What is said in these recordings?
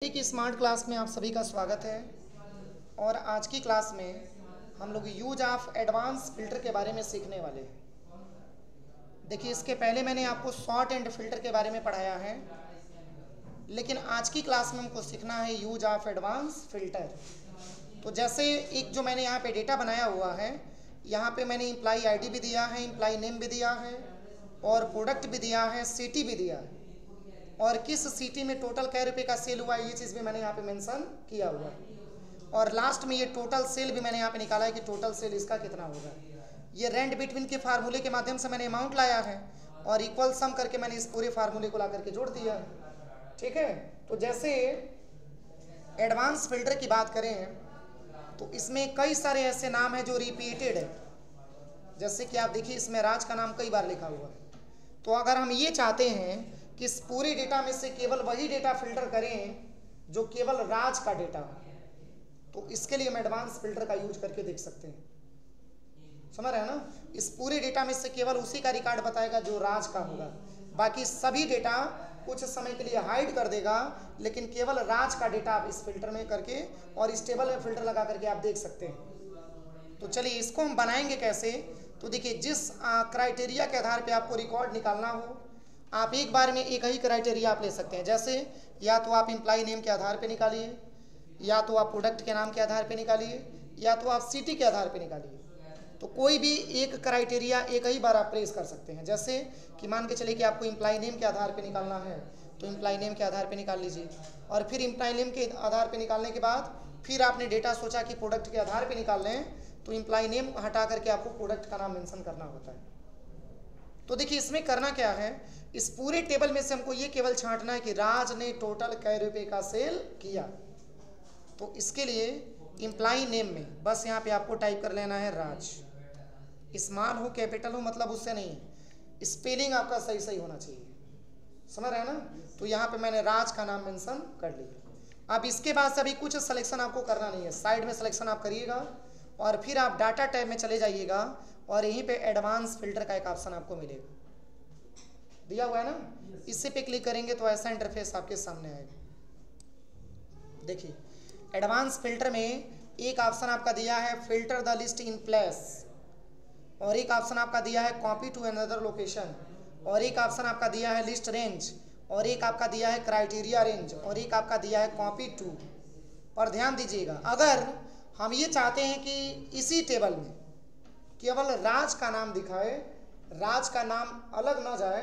की smart class में आप सभी का स्वागत है। और आज की क्लास में हम लोग यूज ऑफ एडवांस फिल्टर के बारे में सीखने वाले हैं। देखिए, इसके पहले मैंने आपको शॉर्ट एंड फिल्टर के बारे में पढ़ाया है, लेकिन आज की क्लास में हमको सीखना है यूज ऑफ एडवांस फिल्टर। तो जैसे एक जो मैंने यहाँ पे डेटा बनाया हुआ है, यहाँ पे मैंने इम्प्लाई आईडी भी दिया है, इम्प्लाई नेम भी दिया है, और प्रोडक्ट भी दिया है, सिटी भी दिया है, और किस सिटी में टोटल कै रुपये का सेल हुआ है ये चीज़ भी मैंने यहाँ पे मेंशन किया हुआ है। और लास्ट में ये टोटल सेल भी मैंने यहाँ पे निकाला है कि टोटल सेल इसका कितना होगा। ये रेंट बिटवीन के फार्मूले के माध्यम से मैंने अमाउंट लाया है और इक्वल सम करके मैंने इस पूरे फार्मूले को ला करके जोड़ दिया है। ठीक है, तो जैसे एडवांस फिल्टर की बात करें तो इसमें कई सारे ऐसे नाम हैं जो रिपीटेड है। जैसे कि आप देखिए, इसमें राज का नाम कई बार लिखा हुआ है। तो अगर हम ये चाहते हैं कि इस पूरे डेटा में से केवल वही डेटा फिल्टर करें जो केवल राज का डेटा हो, तो इसके लिए हम एडवांस फिल्टर का यूज करके देख सकते हैं। समझ रहे हैं ना? इस पूरे डेटा में से केवल उसी का रिकॉर्ड बताएगा जो राज का होगा, बाकी सभी डेटा कुछ समय के लिए हाइड कर देगा, लेकिन केवल राज का डेटा आप इस फिल्टर में करके और इस टेबल में फिल्टर लगा करके आप देख सकते हैं। तो चलिए, इसको हम बनाएंगे कैसे। तो देखिए, जिस क्राइटेरिया के आधार पे आपको रिकॉर्ड निकालना हो, आप एक बार में एक ही क्राइटेरिया आप ले सकते हैं। जैसे या तो आप एम्प्लॉय नेम के आधार पे निकालिए, या तो आप प्रोडक्ट के नाम के आधार पे निकालिए, या तो आप सिटी के आधार पे निकालिए। तो कोई भी एक क्राइटेरिया एक ही बार आप प्रेस कर सकते हैं। जैसे कि मान के चलिए कि आपको एम्प्लॉय नेम के आधार पे निकालना है, तो एम्प्लॉय नेम के आधार पे निकाल लीजिए। और फिर एम्प्लॉय नेम के आधार पे निकालने के बाद फिर आपने डेटा सोचा कि प्रोडक्ट के आधार पे निकाल लें, तो एम्प्लॉय नेम हटा करके आपको प्रोडक्ट का नाम मेंशन करना होता है। तो देखिए, इसमें करना क्या है, इस पूरे टेबल में से हमको ये केवल छांटना है कि राज ने टोटल कै रुपये का सेल किया। तो इसके लिए एम्प्लॉय नेम में बस यहाँ पे आपको टाइप कर लेना है राज। स्मॉल हो कैपिटल हो मतलब उससे नहीं, स्पेलिंग आपका सही सही होना चाहिए। समझ रहे हैं ना? तो यहाँ पे मैंने राज का नाम मेंशन कर लिया। अब इसके बाद से अभी कुछ सिलेक्शन आपको करना नहीं है, साइड में सिलेक्शन आप करिएगा और फिर आप डाटा टैब में चले जाइएगा और यहीं पे एडवांस फिल्टर का एक ऑप्शन आपको मिलेगा, दिया हुआ है ना। इसी पे क्लिक करेंगे तो ऐसा इंटरफेस आपके सामने आएगा। देखिए, एडवांस फिल्टर में एक ऑप्शन आपका दिया है filter the list in place, और एक ऑप्शन आपका दिया है कॉपी टू अनदर लोकेशन, और एक ऑप्शन आपका दिया है लिस्ट रेंज, और एक आपका दिया है क्राइटेरिया रेंज, और एक आपका दिया है कॉपी टू। पर ध्यान दीजिएगा, अगर हम ये चाहते हैं कि इसी टेबल में केवल राज का नाम दिखाए, राज का नाम अलग ना जाए,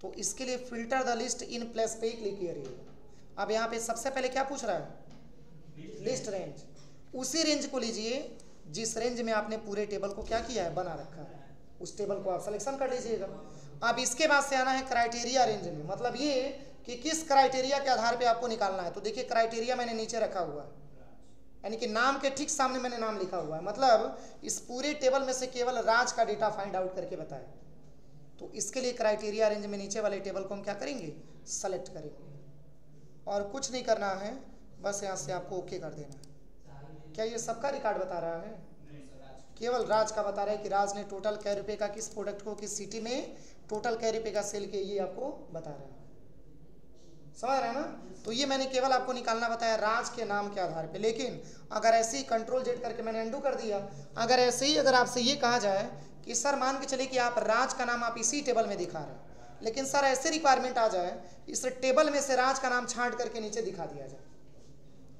तो इसके लिए filter the list in place पे क्लिक करिएगा। अब यहाँ पे सबसे पहले क्या पूछ रहा है, लिस्ट रेंज। उसी रेंज को लीजिए जिस रेंज में आपने पूरे टेबल को क्या किया है, बना रखा है, उस टेबल को आप सिलेक्शन कर लीजिएगा। अब इसके बाद से आना है क्राइटेरिया रेंज में, मतलब ये कि किस क्राइटेरिया के आधार पे आपको निकालना है। तो देखिए, क्राइटेरिया मैंने नीचे रखा हुआ है, यानी कि नाम के ठीक सामने मैंने नाम लिखा हुआ है, मतलब इस पूरे टेबल में से केवल राज का डेटा फाइंड आउट करके बताए। तो इसके लिए क्राइटेरिया रेंज में नीचे वाले टेबल को हम क्या करेंगे, सेलेक्ट करेंगे, और कुछ नहीं करना है, बस यहाँ से आपको ओके कर देना है। क्या ये सबका रिकॉर्ड बता रहा है? केवल राज का बता रहा है कि राज ने टोटल कै रुपये का किस प्रोडक्ट को किस सिटी में टोटल कै रुपये का सेल किया, ये आपको बता रहा है। समझ रहे हैं ना? तो ये मैंने केवल आपको निकालना बताया राज के नाम के आधार पे। लेकिन अगर ऐसे ही कंट्रोल जेड करके मैंने अंडू कर दिया, अगर ऐसे ही अगर आपसे ये कहा जाए कि सर मान के चलिए कि आप राज का नाम आप इसी टेबल में दिखा रहे हैं, लेकिन सर ऐसे रिक्वायरमेंट आ जाए इस टेबल में से राज का नाम छांट करके नीचे दिखा दिया जाए,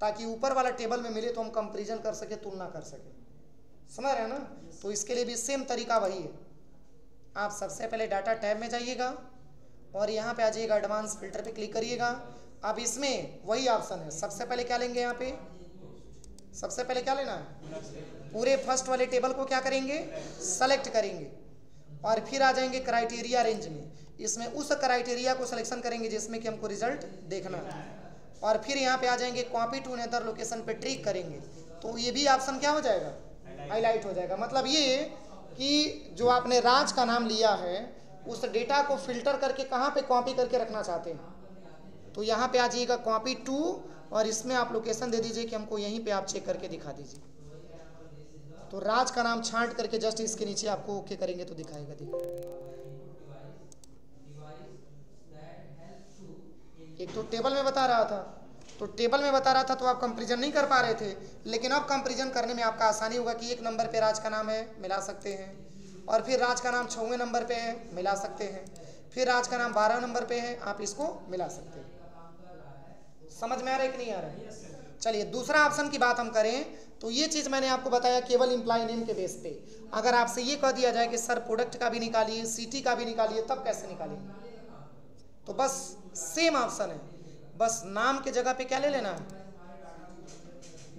ताकि ऊपर वाला टेबल में मिले तो हम कंपेरिजन कर सके, तुलना कर सके। समझ रहे हैं ना? तो इसके लिए भी सेम तरीका वही है। आप सबसे पहले डाटा टैब में जाइएगा और यहाँ पे आ जाइएगा, एडवांस फिल्टर पे क्लिक करिएगा। अब इसमें वही ऑप्शन है, सबसे पहले क्या लेंगे, यहाँ पे सबसे पहले क्या लेना है, पूरे फर्स्ट वाले टेबल को क्या करेंगे, सेलेक्ट करेंगे, और फिर आ जाएंगे क्राइटेरिया रेंज में। इसमें उस क्राइटेरिया को सिलेक्शन करेंगे जिसमें कि हमको रिजल्ट देखना है, और फिर यहाँ पे आ जाएंगे कॉपी टू अनदर लोकेशन पे ट्रिक करेंगे, तो ये भी ऑप्शन क्या हो जाएगा, हाईलाइट हो जाएगा। मतलब ये कि जो आपने राज का नाम लिया है उस डेटा को फिल्टर करके कहाँ पे कॉपी करके रखना चाहते हैं, तो यहाँ पे आ जाइएगा कॉपी टू, और इसमें आप लोकेशन दे दीजिए कि हमको यहीं पे आप चेक करके दिखा दीजिए। तो राज का नाम छांट करके जस्ट इसके नीचे आपको ओके करेंगे तो दिखाएगा। एक तो टेबल में बता रहा था तो टेबल में बता रहा था तो आप कंपेरिजन नहीं कर पा रहे थे, लेकिन अब कंपेरिजन करने में आपका आसानी होगा कि 1 नंबर पे राज का नाम है, मिला सकते हैं, और फिर राज का नाम 6वें नंबर पे है, मिला सकते हैं, फिर राज का नाम 12 नंबर पे है, आप इसको मिला सकते हैं। समझ में आ रहा है कि नहीं आ रहा है? चलिए दूसरा ऑप्शन की बात हम करें तो ये चीज़ मैंने आपको बताया केवल इम्प्लाई नेम के बेस पे। अगर आपसे ये कह दिया जाए कि सर प्रोडक्ट का भी निकालिए, सिटी का भी निकालिए, तब कैसे निकालेंगे? तो बस सेम ऑप्शन है, बस नाम के जगह पे क्या ले लेना है,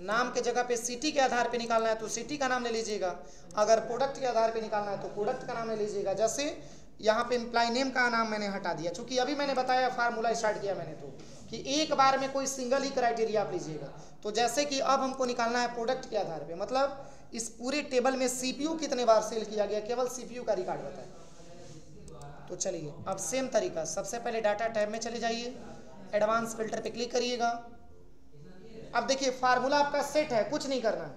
नाम के जगह पे सिटी के आधार पे निकालना है तो सिटी का नाम ले लीजिएगा, अगर प्रोडक्ट के आधार पे निकालना है तो प्रोडक्ट का नाम ले लीजिएगा। जैसे यहाँ पे इम्प्लाई नेम का नाम मैंने हटा दिया, क्योंकि अभी मैंने बताया फार्मूला स्टार्ट किया मैंने तो कि एक बार में कोई सिंगल ही क्राइटेरिया आप लीजिएगा। तो जैसे कि अब हमको निकालना है प्रोडक्ट के आधार पे, मतलब इस पूरे टेबल में सीपीयू कितने बार सेल किया गया, केवल सीपीयू का रिकॉर्ड बताए। तो चलिए अब सेम तरीका, सबसे पहले डाटा टैब में चले जाइए, एडवांस फिल्टर पे क्लिक करिएगा। अब देखिए फार्मूला आपका सेट है, कुछ नहीं करना है,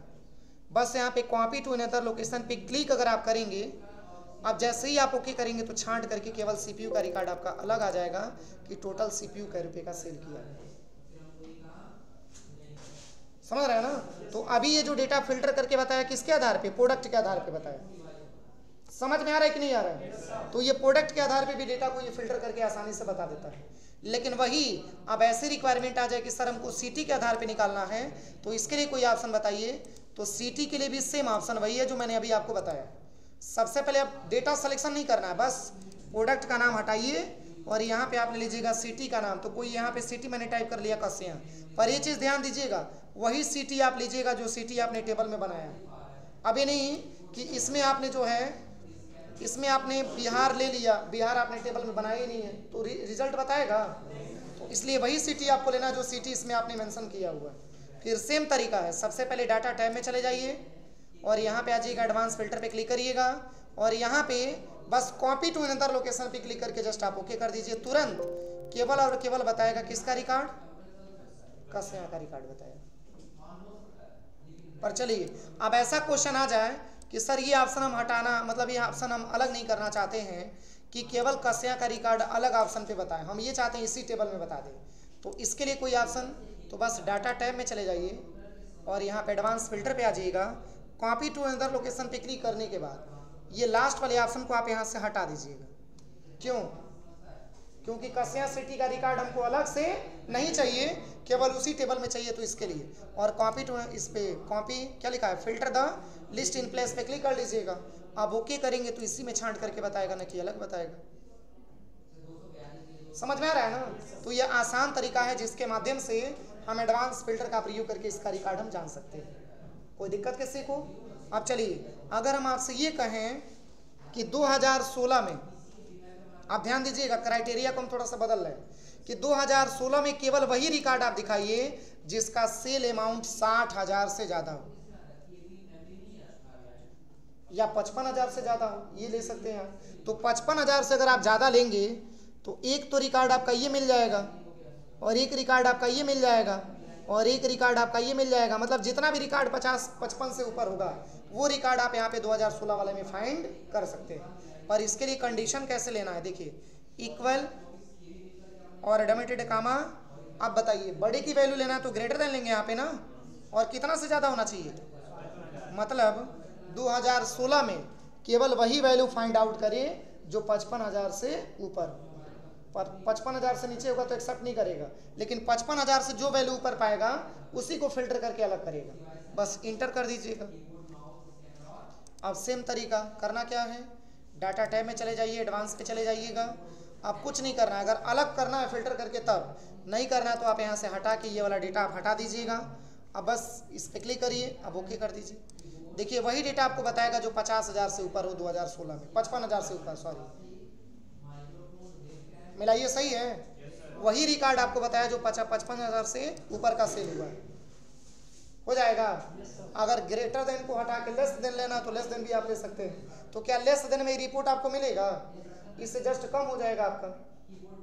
बस यहाँ पे कॉपी टू अनदर लोकेशन पे क्लिक अगर आप करेंगे, अब जैसे ही आप ओके करेंगे तो छांट करके केवल सीपीयू का रिकॉर्ड आपका अलग आ जाएगा कि टोटल सीपीयू कै रुपये का सेल किया है। समझ रहे हैं ना? तो अभी ये जो डेटा फिल्टर करके बताया किसके आधार पे, प्रोडक्ट के आधार पे बताया। समझ में आ रहा है कि नहीं आ रहा है? तो ये प्रोडक्ट के आधार पे भी डेटा को ये फिल्टर करके आसानी से बता देता है। लेकिन वही अब ऐसी रिक्वायरमेंट आ जाए कि सर हमको सिटी के आधार पे निकालना है, तो इसके लिए कोई ऑप्शन बताइए। तो सिटी के लिए भी सेम ऑप्शन वही है जो मैंने अभी आपको बताया। सबसे पहले आप डेटा सिलेक्शन नहीं करना है, बस प्रोडक्ट का नाम हटाइए और यहाँ पे आप ले लीजिएगा सिटी का नाम। तो कोई यहाँ पे सिटी मैंने टाइप कर लिया कस्या, पर ये चीज़ ध्यान दीजिएगा वही सिटी आप लीजिएगा जो सिटी आपने टेबल में बनाया। अभी नहीं कि इसमें आपने जो है इसमें आपने बिहार ले लिया, बिहार आपने टेबल में बनाया ही नहीं है तो रिजल्ट बताएगा। तो इसलिए वही सिटी आपको लेना जो सिटी इसमें आपने मेंशन किया हुआ है। फिर सेम तरीका है, सबसे पहले डाटा टैब में चले जाइए और यहाँ पे आ जाइएगा, एडवांस फिल्टर पे क्लिक करिएगा और यहाँ पे बस कॉपी टू अनदर लोकेशन पे क्लिक करके जस्ट आप ओके कर दीजिए। तुरंत केवल और केवल बताएगा किसका रिकॉर्ड, कस्या का रिकॉर्ड बताएगा। पर चलिए अब ऐसा क्वेश्चन आ जाए कि सर ये ऑप्शन हम हटाना, मतलब ये ऑप्शन हम अलग नहीं करना चाहते हैं कि केवल कस्या का रिकॉर्ड अलग ऑप्शन पे बताएं, हम ये चाहते हैं इसी टेबल में बता दें। तो इसके लिए कोई ऑप्शन, तो बस डाटा टैब में चले जाइए और यहाँ पे एडवांस फिल्टर पे आ जाइएगा। कॉपी टू अनदर लोकेशन पे क्लिक करने के बाद ये लास्ट वाले ऑप्शन को आप यहाँ से हटा दीजिएगा। क्यों? क्योंकि कस्या सिटी का रिकॉर्ड हमको अलग से नहीं चाहिए, केवल उसी टेबल में चाहिए, तो इसके लिए। और कॉपी टू, इस पे कॉपी क्या लिखा है, filter the list in place पे क्लिक कर लीजिएगा। आप ओके करेंगे तो इसी में छांट करके बताएगा, ना कि अलग बताएगा। समझ में आ रहा है ना? तो यह आसान तरीका है जिसके माध्यम से हम एडवांस फिल्टर का प्रयोग करके इसका रिकॉर्ड हम जान सकते हैं। कोई दिक्कत किसी को? अब चलिए अगर हम आपसे ये कहें कि 2016 में, आप ध्यान दीजिएगा क्राइटेरिया को हम थोड़ा सा बदल रहे हैं कि 2016 में केवल वही रिकॉर्ड आप दिखाइए जिसका सेल अमाउंट 60,000 से ज़्यादा हो या 55,000 से ज़्यादा हो, ये ले सकते हैं आप। तो 55,000 से अगर आप ज़्यादा लेंगे तो एक तो रिकॉर्ड आपका ये मिल जाएगा और एक रिकॉर्ड आपका ये मिल जाएगा और एक रिकॉर्ड आपका ये मिल जाएगा, मतलब जितना भी रिकॉर्ड 50-55 से ऊपर होगा वो रिकॉर्ड आप यहाँ पे 2016 वाले में फाइंड कर सकते हैं। पर इसके लिए कंडीशन कैसे लेना है, देखिए इक्वल और एडमिटेड कामा। आप बताइए बड़े की वैल्यू लेना है तो ग्रेटर देन लेंगे यहाँ पे ना, और कितना से ज़्यादा होना चाहिए, मतलब 2016 में केवल वही वैल्यू फाइंड आउट करिए जो 55,000 से ऊपर। पर 55,000 से नीचे होगा तो एक्सेप्ट नहीं करेगा, लेकिन 55,000 से जो वैल्यू ऊपर पाएगा उसी को फिल्टर करके अलग करेगा। बस इंटर कर दीजिएगा। अब सेम तरीका करना क्या है, डाटा टैब में चले जाइए, एडवांस पे चले जाइएगा। अब कुछ नहीं करना है, अगर अलग करना है फिल्टर करके तब, नहीं करना है तो आप यहाँ से हटा के ये वाला डेटा आप हटा दीजिएगा। अब बस इस पर क्लिक करिए, अब ओके कर दीजिए। देखिए वही डेटा आपको बताएगा जो 50,000 से ऊपर हो 2016 में, 55,000 से ऊपर, सॉरी मिलाइए, सही है। वही रिकॉर्ड आपको बताया जो 55,000 से ऊपर का सेल हुआ है, हो जाएगा। अगर ग्रेटर देन को हटा के लेस देन लेना तो लेस देन भी आप ले सकते हैं। तो क्या लेस देन में रिपोर्ट आपको मिलेगा, इससे जस्ट कम हो जाएगा आपका।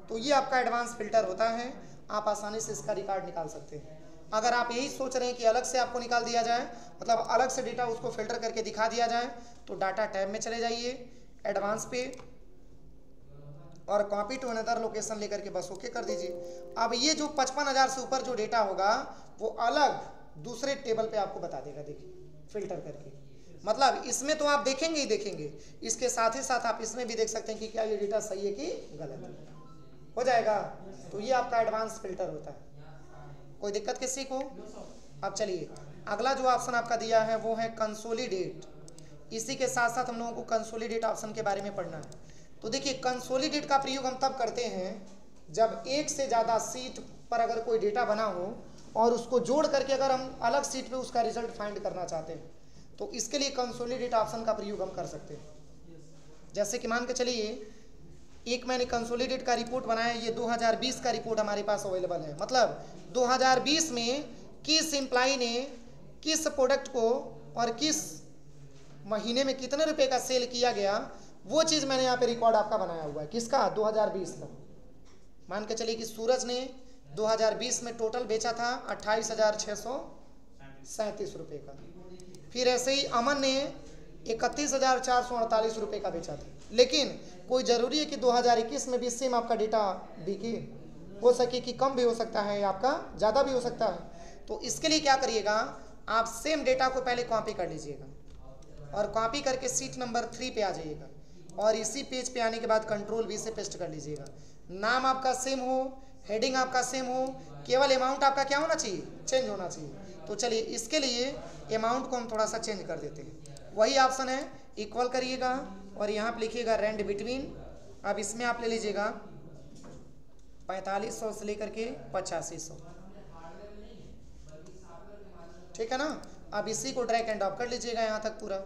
तो ये आपका एडवांस फिल्टर होता है, आप आसानी से इसका रिकॉर्ड निकाल सकते हैं। अगर आप यही सोच रहे हैं कि अलग से आपको निकाल दिया जाए, मतलब अलग से डेटा उसको फिल्टर करके दिखा दिया जाए, तो डाटा टैब में चले जाइए, एडवांस पे और कॉपी टू अनदर लोकेशन लेकर के बस ओके कर दीजिए। अब ये जो 55,000 से ऊपर जो डेटा होगा वो अलग दूसरे टेबल पे आपको बता देगा, देखिए फिल्टर करके। मतलब इसमें तो आप देखेंगे ही देखेंगे, इसके साथ ही साथ आप इसमें भी देख सकते हैं कि क्या ये डेटा सही है कि गलत है, हो जाएगा। तो ये आपका एडवांस फिल्टर होता है। कोई दिक्कत किसी को? अब चलिए अगला जो ऑप्शन आपका दिया है वो है कंसोलिडेट। इसी के साथ साथ हम लोगों को कंसोलिडेट ऑप्शन के बारे में पढ़ना है। तो देखिए कंसोलिडेट का प्रयोग हम तब करते हैं जब एक से ज़्यादा सीट पर अगर कोई डेटा बना हो और उसको जोड़ करके अगर हम अलग सीट पे उसका रिजल्ट फाइंड करना चाहते हैं, तो इसके लिए कंसोलिडेट ऑप्शन का प्रयोग हम कर सकते हैं। जैसे कि मान के चलिए एक मैंने कंसोलिडेट का रिपोर्ट बनाया, ये 2020 का रिपोर्ट हमारे पास अवेलेबल है। मतलब 2020 में किस एम्प्लॉय ने किस प्रोडक्ट को और किस महीने में कितने रुपए का सेल किया गया, वो चीज़ मैंने यहाँ पे रिकॉर्ड आपका बनाया हुआ है। किसका? 2020 का। मान के चलिए कि सूरज ने 2020 में टोटल बेचा था 28,637 रुपये का। फिर ऐसे ही अमन ने 31,448 रुपये का बेचा था। लेकिन कोई ज़रूरी है कि 2021 में भी सेम आपका डेटा बिके? हो सके कि कम भी हो सकता है, आपका ज़्यादा भी हो सकता है। तो इसके लिए क्या करिएगा, आप सेम डेटा को पहले कॉपी कर लीजिएगा और कॉपी करके सीट नंबर 3 पे आ जाइएगा और इसी पेज पे आने के बाद कंट्रोल V से पेस्ट कर लीजिएगा। नाम आपका सेम हो, हेडिंग आपका सेम हो, केवल अमाउंट आपका क्या होना चाहिए? चेंज होना चाहिए। तो चलिए इसके लिए अमाउंट को हम थोड़ा सा चेंज कर देते हैं। वही ऑप्शन है, इक्वल करिएगा और यहाँ पे लिखिएगा रेंड बिटवीन। अब इसमें आप ले लीजिएगा 4500 से लेकर के 8500, ठीक है ना। अब इसी को ड्रैग एंड ड्रॉप कर लीजिएगा यहाँ तक पूरा।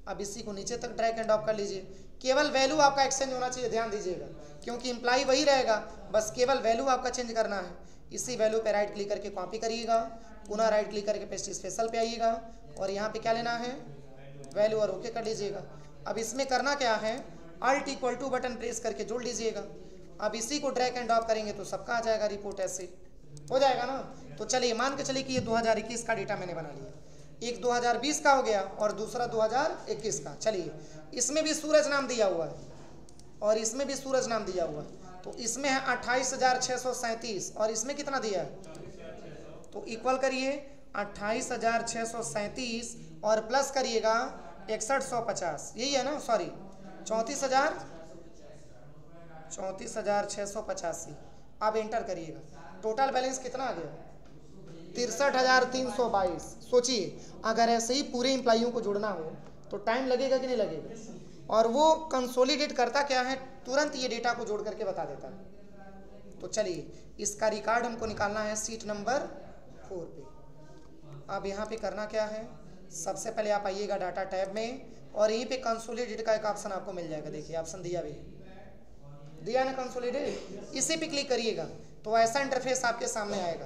अब इसी को नीचे तक ड्रैग एंड ड्रॉप कर लीजिए। केवल वैल्यू आपका एक्सचेंज होना चाहिए, ध्यान दीजिएगा, क्योंकि एम्प्लॉय वही रहेगा, बस केवल वैल्यू आपका चेंज करना है। इसी वैल्यू पे राइट क्लिक करके कॉपी करिएगा, पुनः राइट क्लिक करके पेस्ट स्पेशल पे आइएगा और यहाँ पे क्या लेना है? वैल्यू, और ओके कर लीजिएगा। अब इसमें करना क्या है, alt equal to button press करके जोड़ लीजिएगा। अब इसी को ड्रैग एंड ड्रॉप करेंगे तो सबका आ जाएगा रिपोर्ट, ऐसे हो जाएगा ना। तो चलिए मान के चलिए कि ये 2021 का डेटा मैंने बना लिया, एक 2020 का हो गया और दूसरा 2021 का। चलिए इसमें भी सूरज नाम दिया हुआ है और इसमें भी सूरज नाम दिया हुआ है। तो इसमें है 28,637 और इसमें कितना दिया है? तो इक्वल करिए 28,637 और प्लस करिएगा 6150, यही है ना, सॉरी 34,685। अब एंटर करिएगा। टोटल बैलेंस कितना आ गया? 63,322। सोचिए अगर ऐसे ही पूरे एम्प्लॉइयों को जोड़ना हो तो टाइम लगेगा कि नहीं लगेगा? और वो कंसोलिडेट करता क्या है, तुरंत ये डेटा को जोड़ करके बता देता है। तो चलिए इसका रिकॉर्ड हमको निकालना है सीट नंबर 4 पे। अब यहाँ पे करना क्या है, सबसे पहले आप आइएगा डाटा टैब में और यहीं पे कंसोलिडेट का एक ऑप्शन आपको मिल जाएगा। देखिए ऑप्शन दिया ना कंसोलिडेट, इसी पे क्लिक करिएगा तो ऐसा इंटरफेस आपके सामने आएगा।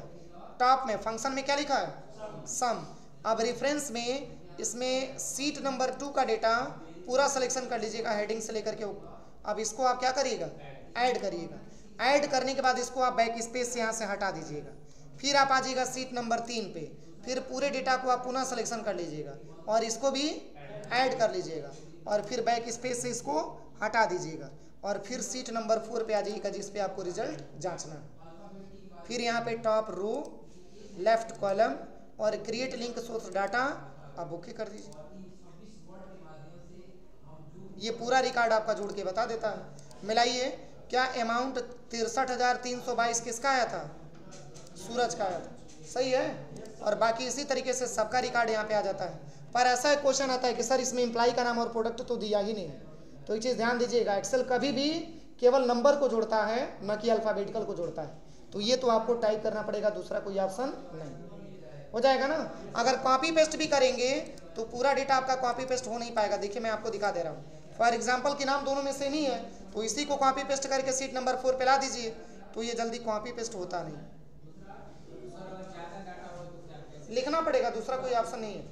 टॉप में फंक्शन में क्या लिखा है? सम। अब रेफरेंस में इसमें सीट नंबर 2 का डेटा पूरा सिलेक्शन कर लीजिएगा, हेडिंग से लेकर के। अब इसको आप क्या करिएगा? ऐड करिएगा। ऐड करने के बाद इसको आप बैक स्पेस यहाँ से हटा दीजिएगा। फिर आप आ जाइएगा सीट नंबर 3 पे, फिर पूरे डेटा को आप पुनः सिलेक्शन कर लीजिएगा और इसको भी ऐड कर लीजिएगा और फिर बैक स्पेस से इसको हटा दीजिएगा और फिर सीट नंबर 4 पे आ जाइएगा जिस पे आपको रिजल्ट जांचना है। फिर यहाँ पे टॉप रो, लेफ्ट कॉलम और क्रिएट लिंक सोर्स डाटा, अब ओके कर दीजिए। ये पूरा रिकॉर्ड आपका जोड़ के बता देता है। मिलाइए, क्या अमाउंट 63,322 किसका आया था? सूरज का आया था, सही है। और बाकी इसी तरीके से सबका रिकॉर्ड यहाँ पे आ जाता है। पर ऐसा क्वेश्चन आता है कि सर इसमें एम्प्लॉय का नाम और प्रोडक्ट तो दिया ही नहीं, तो ये चीज़ ध्यान दीजिएगा। एक्सेल कभी भी केवल नंबर को जोड़ता है, न कि अल्फ़ाबेटिकल को जोड़ता है। तो ये तो आपको टाइप करना पड़ेगा, दूसरा कोई ऑप्शन नहीं। हो जाएगा ना। अगर कॉपी पेस्ट भी करेंगे तो पूरा डेटा आपका कॉपी पेस्ट हो नहीं पाएगा। देखिए मैं आपको दिखा दे रहा हूँ। फॉर एग्जाम्पल कि नाम दोनों में सेम ही है, तो इसी को कॉपी पेस्ट करके सीट नंबर 4 पे ला दीजिए, तो ये जल्दी कॉपी पेस्ट होता नहीं, लिखना पड़ेगा, दूसरा कोई ऑप्शन नहीं है।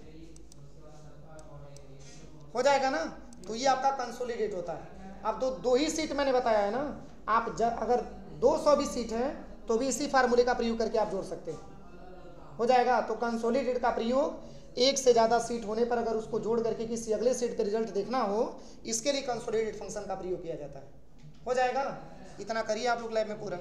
हो जाएगा ना। तो ये आपका कंसोलिडेट होता है। अब दो ही सीट मैंने बताया है ना, आप अगर 200 भी सीट है तो भी इसी फार्मूले का प्रयोग करके आप जोड़ सकते हैं। हो जाएगा। तो कंसोलिडेट का प्रयोग एक से ज़्यादा सीट होने पर अगर उसको जोड़ करके किसी अगले सीट का रिजल्ट देखना हो, इसके लिए कंसोलिडेट फंक्शन का प्रयोग किया जाता है। हो जाएगा, इतना करिए आप लोग लैब में पूरा।